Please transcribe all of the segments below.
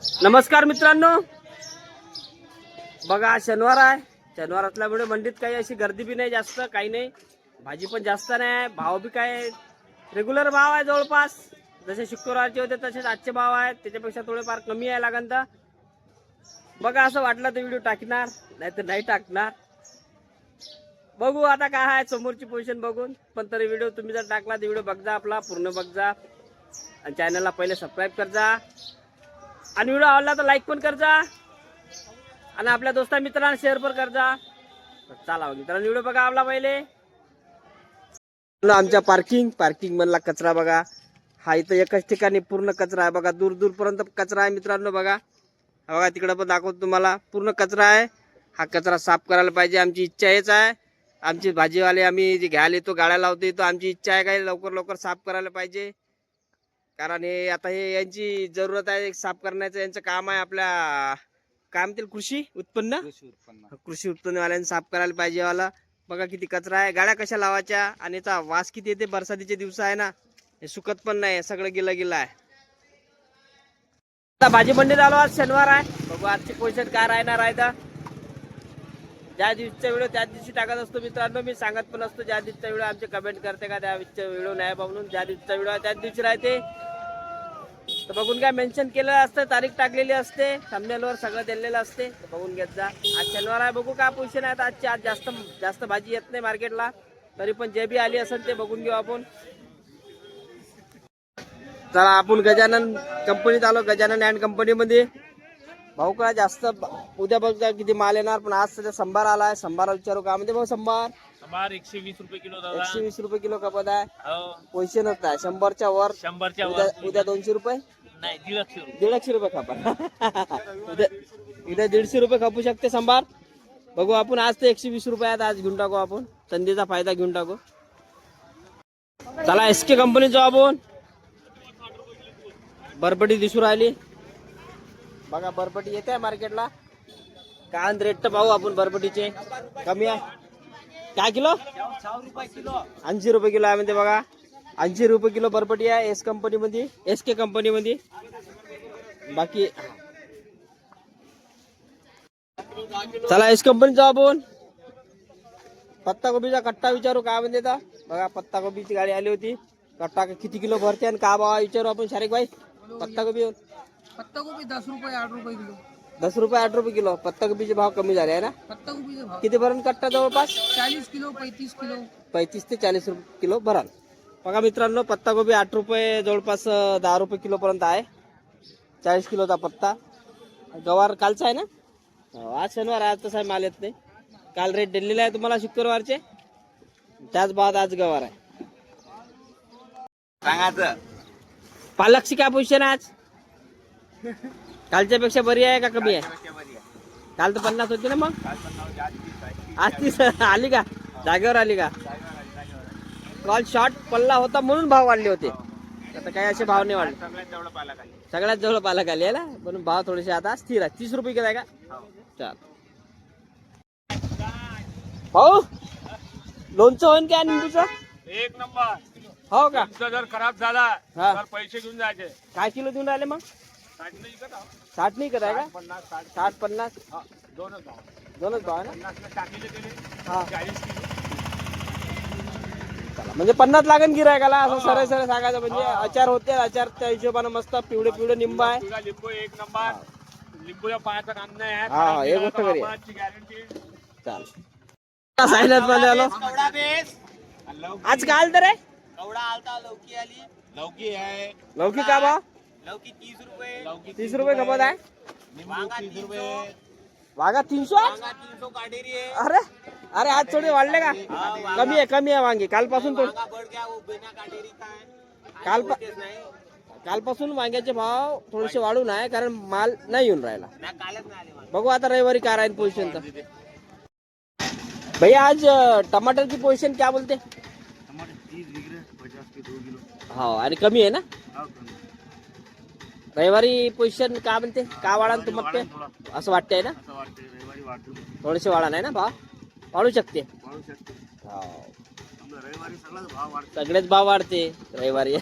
नमस्कार मित्रांनो, बघा शनिवार आहे. शनिवार असल्यामुळे मंडीत काही अशी गर्दी बी नाही, जास्त काही नाही. भाजी पण जास्त नाही, भाव बी काय रेग्युलर भाव आहे. जवळपास जसे शुक्रवारचे होते तसेच आजचे भाव आहेत. त्याच्यापेक्षा थोडेफार कमी आहे लागन तर बघा. असं वाटलं तर व्हिडिओ टाकणार, नाही तर नाही टाकणार. बघू आता काय आहे समोरची पोझिशन बघून. पण तरी व्हिडिओ तुम्ही जर टाकला तर व्हिडिओ बघजा, आपला पूर्ण बघजा आणि चॅनलला पहिले सबस्क्राईब करजा आणि व्हिडिओ आवडला तर लाईक पण करजा आणि आपल्या दोस्ता मित्रांना शेअर पण करजा. चला मित्रांनो व्हिडिओ बघा आपला पहिले. आमच्या पार्किंग मधला कचरा बघा. हा इथं एकच ठिकाणी पूर्ण कचरा आहे बघा, दूर दूर पर्यंत कचरा आहे मित्रांनो. बघा बघा तिकडे पण दाखवतो तुम्हाला, पूर्ण कचरा आहे. हा कचरा साफ करायला पाहिजे. आमची इच्छा हेच आहे. आमची भाजीवाले आम्ही जे घ्यायला येतो, गाड्या लावतो येतो, आमची इच्छा आहे काय लवकर लवकर साफ करायला पाहिजे. कारण हे आता हे यांची जरूरत आहे साफ करण्याचं, यांचं काम आहे. आपल्या काय म्हणतील कृषी उत्पन्नवाल्यांनी साफ करायला पाहिजे वाला. बघा किती कचरा आहे, गाड्या कशा लावायच्या आणि याचा वास किती येते. बरसातीचे दिवस आहे ना, हे सुकत पण नाही, सगळं गिला आहे. आता भाजी मंडीत आलो, आज शनिवार आहे. बघू आजची पोझिशन काय राहणार आहे. तर ज्या दिवशीचा व्हिडिओ त्याच दिवशी टाकत असतो मित्रांनो. मी सांगत पण असतो ज्या दिवशीचा व्हिडिओ आमचे कमेंट करते का त्या दिवशीचा व्हिडिओ नाही म्हणून. ज्या दिवशीचा व्हिडिओ त्याच दिवशी राहते. तर बघून काय मेन्शन केलेलं असतं, तारीख टाकलेली असते, थंबनेलवर सगळं दिलेलं असते. बघून घेत जा. आज शनिवार आहे, बघू काय पोझिशन आहे आजची. आज जास्त भाजी येत नाही मार्केटला, तरी पण जे बी आली असेल ते बघून घेऊ आपण. चला आपण गजानन कंपनीत आलो, गजानन अँड कंपनीमध्ये. भाऊ का जास्त उद्या बघता किती माल येणार, पण आज सध्या संभार आलाय. संभार विचारू का म्हणजे भाऊ संभार 120 रुपये किलो दादा. 120 रुपये किलो कपत आहे. हो, पोझिशनच आहे 100च्या वर. 100च्या वर. उद्या 200 रुपये नाही 150 रुपये. 150 रुपये खपा. उद्या 150 रुपये खपू शकते संभार. बघू आपण. आज तर 120 रुपये आहेत, आज घेऊन टाकू आपण, संधीचा फायदा घेऊन टाकू. चला SK कंपनी जाऊ आपण. बरबटी दिसू राहिली बघा, बरबटी येते आहे मार्केटला. काय रेट तर पाहू आपण बरबटीचे. कमी आहे काय किलो, 80 रुपये किलो आहे म्हणते बघा. 80 रुपये किलो बरबटी आहे SK कंपनी मध्ये. बाकी चला एस कंपनी जाऊ आपण. पत्ता गोबीचा कट्टा विचारू काय म्हणते तर. बघा पत्ता गोबीची गाडी आली होती. कट्टा किती किलो भरते आणि का भाव विचारू आपण. शारिक भाई पत्ता गोबी 10 रुपये 8 रुपये किलो. 10 रुपये 8 रुपये किलो. पत्ता गोबीचे भाव कमी झाले आहे ना. पत्ता गोबीचे भाव किती भरण कट्टा जवळपास 40 किलो 35 किलो. 35 ते 40 रुपये किलो भरण. बघा मित्रांनो पत्ता गोबी 8 रुपये जवळपास 10 रुपये किलो पर्यंत आहे. 40 किलोचा पत्ता. गवार कालचा आहे ना. आज शनिवार, आज तसा माल येत नाही. काल रेट दिलेला आहे तुम्हाला शुक्रवारचे, त्याच बाद आज गवार आहे. सांगायचं पालकची काय पोझिशन आहे आज. कालच्या पेक्षा बरी आहे का कमी आहे. काल तर 50 होती ना, मग आज 30 आली का, जागेवर आली का. काल शॉर्ट पल्ला होता म्हणून भाव वाढले होते. आता काही असे भाव नाही वाढले. सगळ्यात जवळ पालक आली आहे ना, म्हणून भाव थोडेसे आता स्थिर आहे. 30 रुपये किलो आहे का. चल भाऊ लोणचं होईन काय निंबूचं. 1 नंबर. हो का. जर खराब झाला हा. तर पैसे घेऊन जायचे. काय किलो देऊन राहिले मग. 60 नाही कराय का. 60-50 दोनच भाव. दोनच भाव आहे ना. 50 टाकीले दिले. हा 40 किलो. चला म्हणजे 50 लागेल गिरायकाला. असं सरळ सांगायचं म्हणजे. अचार होते, अचारच्या हिशोबाने मस्त पिवळे निंब आहे. तुझा लिंबू 1 नंबर. लिंबूच्या पायाचं काम नाही आहे. हा, हे गोष्ट खरी आहे. गॅरंटी. चाल सायनात मध्ये आलो. आज काय आलं तर रे. कवडा आलता, लौकी आली. लौकी आहे. लौकी का भाव. लौकी 30 रुपये. लौकी 30 रुपये खपत आहे. निंबू 30 रुपये. वांगा 300. 300 काटेरी है. अरे आज थोडे वाढले का. कमी आहे वांगे कालपासून. बढ़ गया वो बिना काटेरी का है. कालपासून वांग्याचे भाव थोडेसे वाढून आहे, कारण माल नाही येऊन राहिला. ना कालच नाही आले. बघू आता रविवारी काय राहील पोझिशन. तर भैया आज टमाटर की पोझिशन क्या बोलते. टमाटर 30 बिक रहे, 50 के 2 किलो. हो आणि कमी आहे ना. रविवारी पोझिशन काय म्हणते, का वाढा तुम्हाला ते असं वाटतंय ना. असं वाटते रविवारी वाढतो. थोडेसे वाढा नाही ना भाव. वाढू शकते. वाढू शकते. हो रविवारी सगळाच भाव वाढतो. सगळेच भाव वाढते रविवारी.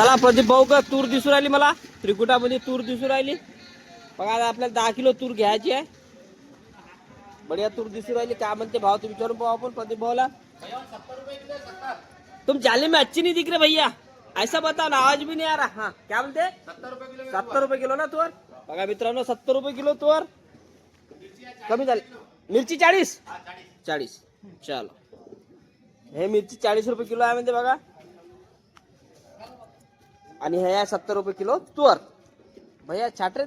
चला प्रदीप भाऊ का तूर दिसू राहिली मला त्रिकुटामध्ये तूर दिसू राहिली बघा आता आपल्याला 10 किलो तूर घ्यायची आहे बढिया तूर दिसू राहिली काय म्हणते भाव तुम्ही विचारून पाहू आपण प्रदीप भाऊला तुम जाले में अच्छी नहीं दिख रहे भैया ऐसा बताओ ना आवाज भी नहीं आ रहा हाँ क्या बोलते 70 रुपये किलो ना तूर बघा मित्रांनो 70 रुपये किलो तूर कमी झाली मिरची 40 चलो हे मिरची 40 रुपये किलो आहे म्हणते बघा आणि हे आहे 70 रुपये किलो तूर भैया छाट रे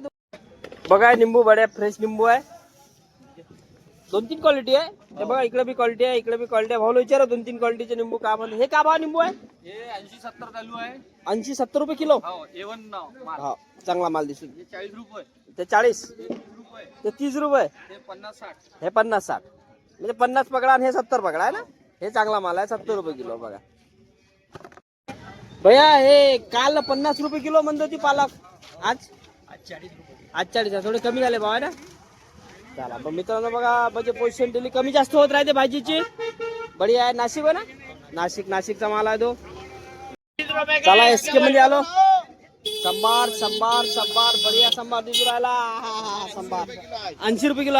बघा निंबू बड्या फ्रेश निंबू आहे 2-3 क्वालिटी आहे ते बघा इकडे बी क्वालिटी आहे इकडे बी क्वालिटी आहे भाऊ विचारा 2-3 क्वालिटीचे निंबू का म्हणते हे का भाव निंबू आहे हे 80-70 चालू आहे 80-70 रुपये किलो हो A1 नाव माल हा चांगला माल दिसून हे 40 रुपये ते 40 हे 30 रुपये ते 30 रुपये हे 50-60 हे 50-60 म्हणजे 50 पकडा आणि हे 70 पकडा आहे ना हे चांगला माल आहे 70 रुपये किलो बघा भैया हे काल 50 रुपये किलो म्हणत होती पालक आज 40 आहे थोडे कमी झाले भाव आहे ना चला मग मित्रांनो बघा म्हणजे पोझिशन डेली कमी जास्त होत राहते भाजीची बढिया आहे नाशिक आहे ना नाशिकचा माल आहे तो चला एसके मध्ये आलो संभार बढिया संभार दिसू राहिला संभार 80 रुपये किलो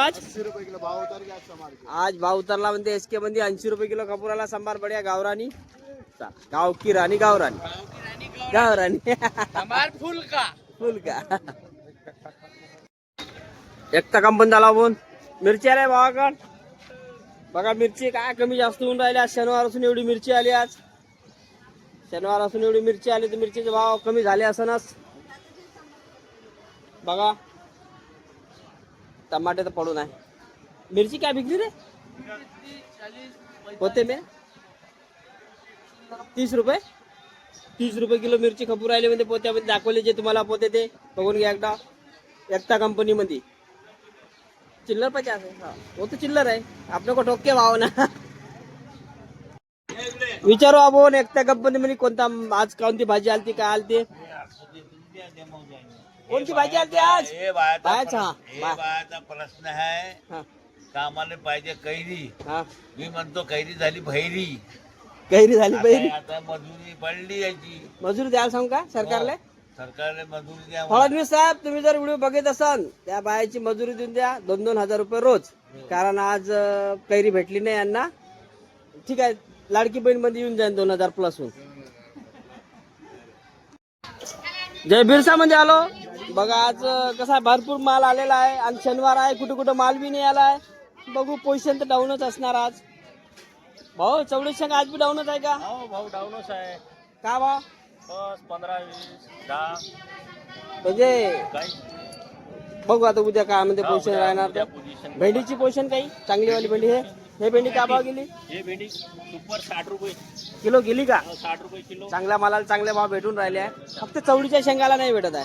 आज भाव उतरला म्हणते एसके मध्ये 80 रुपये किलो कपुराला संभार बढिया गावरानी गाव की राणी गावरानी फुल का एकटा कंपनी झाला बोन मिरची आल्या भावाकड बघा मिरची काय कमी जास्त होऊन राहिले आज शनिवार असून एवढी मिरची आली आज शनिवार असून एवढी मिरची आली तर मिरचीचे भाव कमी झाले असनच बघा टमाटे तर पडून आहे मिरची काय विकली रे होते मे 30 रुपये किलो मिरची खपूर राहिली म्हणजे पोत्यामध्ये दाखवले जे तुम्हाला पोते ते बघून घ्या एकटा कंपनी मध्ये चिल्लर 50 है हाँ वो तो चिल्लर है आपने को ठोक के भाव ना विचारो आपण एकट्या कंपनी मध्ये कोणता आज कोणती भाजी आलती काय आलती कोणती भाजी आलती आज बायाचा प्रश्न आहे हाँ कामाला पाहिजे कैरी हाँ मी म्हणतो कैरी झाली भैरी कैरी झाली बैरी आता मजुरी पडली याची मजुरी द्यायला सांगू का सरकारले सरकारने मजुरी द्या फडणवीस साहेब तुम्ही जर व्हिडिओ बघत असाल त्या बायाची मजुरी देऊन द्या 2-2 हजार रुपये रोज कारण आज कैरी भेटली नाही यांना ठीक आहे लाडकी बहीण मध्ये येऊन जाईल 2000 प्लस होऊन जय बिरसा मध्ये आलो बघा आज कसा भरपूर माल आलेला आहे आणि शनिवार आहे कुठे माल बी नाही आला आहे बघू पोझिशन तर डाऊनच असणार आज भाऊ 44 आज बी डाऊनच आहे का हो भाऊ डाऊनच आहे का भाव बस 15-20 10 म्हणजे बघू आता उद्या काय म्हणते पोझिशन राहणार उद्या तर. पोझिशन भेंडीची पोझिशन काही चांगली वाली भेंडी हे भेंडी का भाव गेली हे भेंडी सुपर 60 रुपये किलो गेली का 60 रुपये किलो चांगल्या मालाला चांगले भाव भेटून राहिले आहे फक्त चवळीच्या शेंगाला नाही भेटत आहे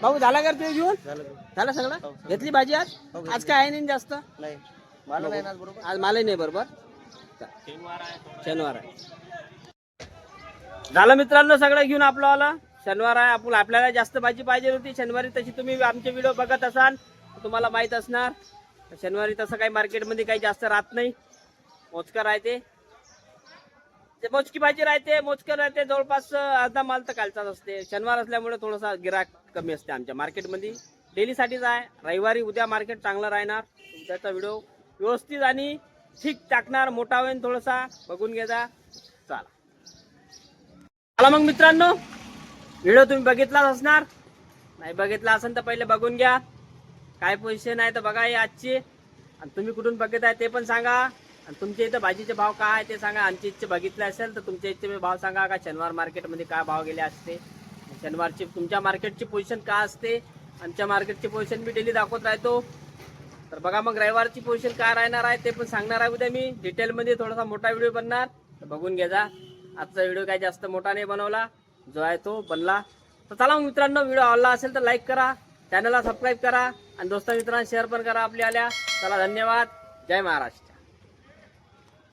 भाऊ झाला का ते घेऊन झालं सगळं घेतली भाजी आज काय आहे नाही जास्त आज मालही नाही बरोबर शनिवार आहे झालं मित्रांनो सगळं घेऊन आपलं शनिवार आहे आपल्याला जास्त भाजी पाहिजे होती शनिवारी तशी तुम्ही आमचे व्हिडिओ बघत असाल तुम्हाला माहित असणार शनिवारी तसं काही मार्केटमध्ये काही जास्त राहत नाही मोजकं राहते ते मोजकी भाजी राहते मोजकं राहते जवळपास अर्धा माल तर कालचाच असते शनिवार असल्यामुळे थोडासा गिराक कमी असते आमच्या मार्केटमध्ये डेलीसाठीच आहे रविवारी उद्या मार्केट चांगलं राहणार उद्याचा व्हिडिओ व्यवस्थित आणि ठीक टाकणार मोठा होईल थोडासा बघून घ्या चला मग मित्रांनो व्हिडिओ तुम्ही बघितलाच असणार नाही बघितला असेल तर पहिले बघून घ्या काय पोझिशन आहे तर बघा ही आजची आणि तुम्ही कुठून बघत आहे ते पण सांगा आणि तुमच्या इथं भाजीचे भाव काय आहे ते सांगा आमची इच्छा बघितले असेल तर तुमच्या इच्छे भाव सांगा का शनिवार मार्केटमध्ये काय भाव गेले असते शनिवारची तुमच्या मार्केटची पोझिशन काय असते आमच्या मार्केटची पोझिशन मी डेली दाखवत राहतो तर बघा मग रविवारची पोझिशन काय राहणार आहे ते पण सांगणार आहे उद्या मी डिटेलमध्ये थोडासा मोठा व्हिडिओ बनणार तर बघून घ्या आजचा व्हिडिओ काय जास्त मोठा नाही बनवला जो आहे तो बनला तर चला मग मित्रांनो व्हिडिओ आवडला असेल तर लाईक करा चॅनलला सबस्क्राईब करा आणि दोस्ता मित्रांना शेअर पण करा आपल्या आल्या चला धन्यवाद जय महाराष्ट्र